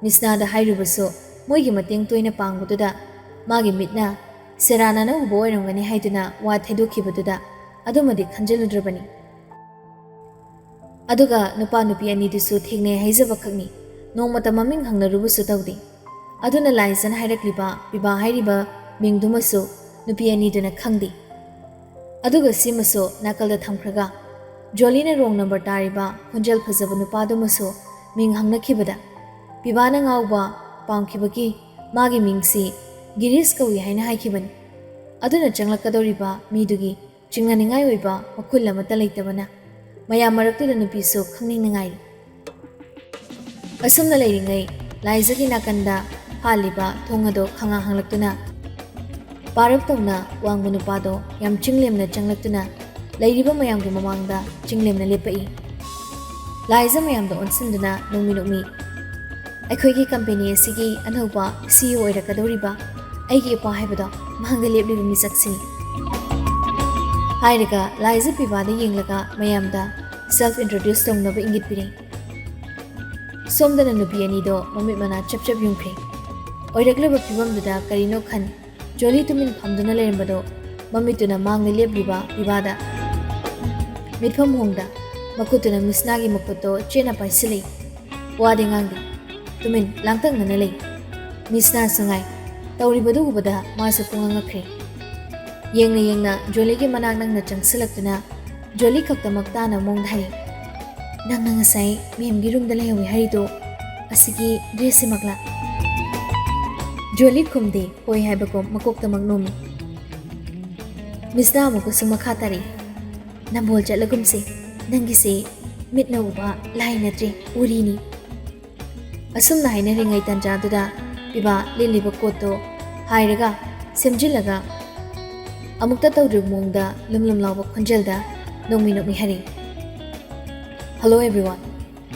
ꯃꯤꯁꯅꯥꯗ ꯍꯥꯏꯔꯨꯕꯁꯨ ꯃꯣꯏꯒꯤ ꯃꯇꯦꯡ ꯇꯣꯏꯅ ꯄꯥꯡꯕꯗꯨꯗ ꯃꯥꯒꯤ ꯃꯤꯠꯅ ꯁꯦꯔꯥꯟꯅꯅ ꯎꯕ ꯑꯣꯏꯔꯝꯒꯅꯤ ꯍꯥꯏꯗꯨꯅ ꯋꯥ ꯊꯩꯗꯣꯛꯈꯤꯕꯗꯨꯗ ꯑꯗꯨꯃꯗꯤ ꯈꯟꯖꯤꯜꯂꯨꯗ꯭ꯔꯕꯅꯤ꯫ ꯑꯗꯨꯒ ꯅꯨꯄꯤ ꯑꯅꯤꯗꯨꯁꯨ ꯊꯦꯡꯅꯩ ꯍꯥꯏꯖꯕꯈꯛꯅꯤ, ꯅꯣꯡꯃꯇ ꯃꯃꯤꯡ ꯍꯪꯅꯔꯨꯕꯁꯨ ꯇꯧꯗꯦ꯫ ꯑꯗꯨꯅ ꯂꯥꯏꯖꯅ ꯍꯥꯏꯔꯛꯂꯤꯕ ꯄꯤꯕꯥ ꯍꯥꯏꯔꯤꯕ ꯃꯤꯡꯗꯨꯃꯁꯨ ꯅꯨꯄꯤ ꯑꯅꯤꯗꯨꯅ ꯈꯪꯗꯦ꯫ ꯑꯗꯨꯒ ꯁꯤꯃꯁꯨ ꯅꯥꯀꯜꯗ ꯊꯝꯈ꯭ꯔꯒ ꯖꯣꯂꯤꯅ ꯔꯣꯡ ꯅꯝꯕꯔ ꯇꯥꯔꯤꯕ ꯈꯣꯟꯖꯦꯜ ꯐꯖꯕ ꯅꯨꯄꯥꯗꯨꯃꯁꯨ ꯃꯤꯡ ꯍꯪꯅꯈꯤꯕꯗ ꯄꯤꯕꯥꯅ ꯉꯥꯎꯕ ꯄꯥꯝꯈꯤꯕꯒꯤ ꯃꯥꯒꯤ ꯃꯤꯡꯁꯤ ꯒꯤꯔꯤꯁ ꯀꯧꯏ ꯍꯥꯏꯅ ꯍꯥꯏꯈꯤꯕꯅꯤ꯫ ꯑꯗꯨꯅ ꯆꯪꯂꯛꯀꯗꯧꯔꯤꯕ ꯃꯤꯗꯨꯒꯤ ꯆꯤꯡꯅꯅꯤꯡꯉꯥꯏ ꯑꯣꯏꯕ ꯃꯈꯨꯜ ꯑꯃꯠꯇ ꯂꯩꯇꯕꯅ ꯃꯌꯥꯝ ꯃꯔꯛꯇꯨꯗ ꯅꯨꯄꯤꯁꯨ ꯈꯪꯅꯤꯡꯅꯉꯥꯏꯔꯤ꯫ ꯑꯁꯨꯝꯅ ꯂꯩꯔꯤꯉꯩ ꯂꯥꯏꯖꯒꯤ ꯅꯥꯀꯟꯗ ꯐꯥꯜꯂꯤꯕ ꯊꯣꯡ ꯑꯗꯣ ꯈꯪꯍꯥꯡ ꯍꯥꯡꯂꯛꯇꯨꯅ ꯄꯥꯔꯞ ꯇꯧꯅ ꯋꯥꯡꯕ ꯅꯨꯄꯥꯗꯣ ꯌꯥꯝ ꯆꯤꯡꯂꯦꯝꯅ ꯆꯪꯂꯛꯇꯨꯅ ꯂꯩꯔꯤꯕ ꯃꯌꯥꯝꯒꯤ ꯃꯃꯥꯡꯗ ꯆꯤꯡꯂꯦꯝꯅ ꯂꯦꯞꯄꯛꯏ꯫ ꯂꯥꯏꯖ ꯃꯌꯥꯝꯗ ꯑꯣꯟꯁꯤꯟꯗꯨꯅ ꯅꯣꯛꯃꯤ ꯑꯩꯈꯣꯏꯒꯤ ꯀꯝꯄꯦꯅꯤ ꯑꯁꯤꯒꯤ ꯑꯅꯧꯕ CEO ꯑꯣꯏꯔꯛꯀꯗꯧꯔꯤꯕ ꯑꯩꯒꯤ ꯏꯄꯥ ꯍꯥꯏꯕꯗꯣ ꯃꯍꯥꯡꯗ ꯂꯦꯞꯂꯤꯕ ꯃꯤꯁꯛꯁꯤꯅꯤ ꯍꯥꯏꯔꯒ ꯂꯥꯏꯖ ꯄꯤꯕꯥꯗ ꯌꯦꯡꯂꯒ ꯃꯌꯥꯝꯗ ꯁꯦꯜꯐ ꯏꯟꯇ꯭ꯔꯣꯗ꯭ꯌꯨꯁ ꯇꯧꯅꯕ ꯏꯪꯒꯤꯠ ꯄꯤꯔꯤ꯫ ꯁꯣꯝꯗꯅ ꯅꯨꯄꯤ ꯑꯅꯤꯗꯣ ꯃꯃꯤꯠ ꯃꯅꯥ ꯆꯞ ꯌꯨꯡꯈ꯭ꯔꯦ꯫ ꯑꯣꯏꯔꯛꯂꯤꯕ ꯐꯤꯕꯝꯗꯨꯗ ꯀꯔꯤꯅꯣ ꯈꯟ ꯖꯣꯂꯤ ꯇꯨꯃꯤꯟ ꯐꯝꯗꯨꯅ ꯂꯩꯔꯝꯕꯗꯣ ꯃꯃꯤꯠꯇꯨꯅ ꯃꯥꯡꯗ ꯂꯦꯞꯂꯤꯕ ꯄꯤꯕꯥꯗ ꯃꯤꯠꯐꯝ ꯍꯣꯡꯗ ꯃꯈꯨꯠꯇꯨꯅ ꯃꯤꯁꯅꯥꯒꯤ ꯃꯈꯨꯠꯇꯣ ꯆꯦꯠꯅ ꯄꯥꯏꯁꯤꯜꯂꯤ꯫ ꯋꯥꯗꯤ ꯉꯥꯡꯗꯦ, ꯇꯨꯃꯤꯟ ꯂꯥꯡꯇꯛꯅꯅ ꯂꯩ꯫ ꯃꯤꯁꯅꯥꯁꯨ ꯉꯥꯏ꯫ ꯇꯧꯔꯤꯕꯗꯨ ꯎꯕꯗ ꯃꯥꯁꯨ ꯄꯨꯡꯉꯛ-ꯉꯛꯈ꯭ꯔꯦ꯫ ꯌꯦꯡꯅ ꯖꯣꯂꯤꯒꯤ ꯃꯅꯥꯛ ꯅꯪꯅ ꯆꯪꯁꯤꯜꯂꯛꯇꯨꯅ ꯖꯣꯂꯤ ꯈꯛꯇꯃꯛ ꯇꯥꯅ ꯃꯑꯣꯡꯗ ꯍꯥꯏ, ꯅꯪꯅ ꯉꯁꯥꯏ ꯃꯦꯝꯒꯤ ꯔꯨꯝꯗ ꯂꯩꯍꯧꯏ ꯍꯥꯏꯔꯤꯗꯣ ꯑꯁꯤꯒꯤ ꯗ꯭ꯔꯦꯁꯁꯤꯃꯛꯂꯥ? ꯖꯣꯂꯤ ꯈꯨꯝꯗꯦ, ꯍꯣꯏ ꯍꯥꯏꯕꯒꯨꯝ ꯃꯀꯣꯛꯇꯃꯛ ꯅꯣꯝꯃꯤ꯫ ꯃꯤꯁꯅꯥ ꯑꯃꯨꯛꯀꯁꯨ ꯃꯈꯥ ꯇꯥꯔꯤ, ꯅꯝꯕꯣꯜ ꯆꯠꯂꯒꯨꯝꯁꯦ, ꯅꯪꯒꯤꯁꯦ ꯃꯤꯠꯅ ꯎꯕ ꯂꯥꯏ ꯅꯠꯇ꯭ꯔꯦ, ꯎꯔꯤꯅꯤ꯫ ꯑꯁꯨꯝꯅ ꯍꯥꯏꯅꯔꯤꯉꯩ ꯇꯥꯟꯖꯥꯗꯨꯗ ꯄꯤꯕꯥ ꯂꯤꯠꯂꯤꯕ ꯀꯣꯠꯇꯣ ꯍꯥꯏꯔꯒ ꯁꯦꯝꯖꯤꯜꯂꯒ ꯑꯃꯨꯛꯇ ꯇꯧꯗ꯭ꯔꯤꯕ ꯃꯑꯣꯡꯗ ꯂꯨꯝ ꯂꯥꯎꯕ ꯈꯣꯟꯖꯦꯜꯗ ꯅꯣꯛꯃꯤ ꯍꯥꯏꯔꯤ, Hello everyone,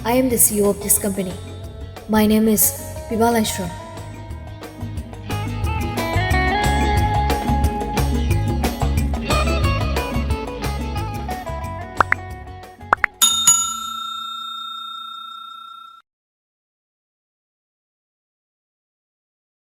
I am the CEO of this company. My name is Piba Laishram.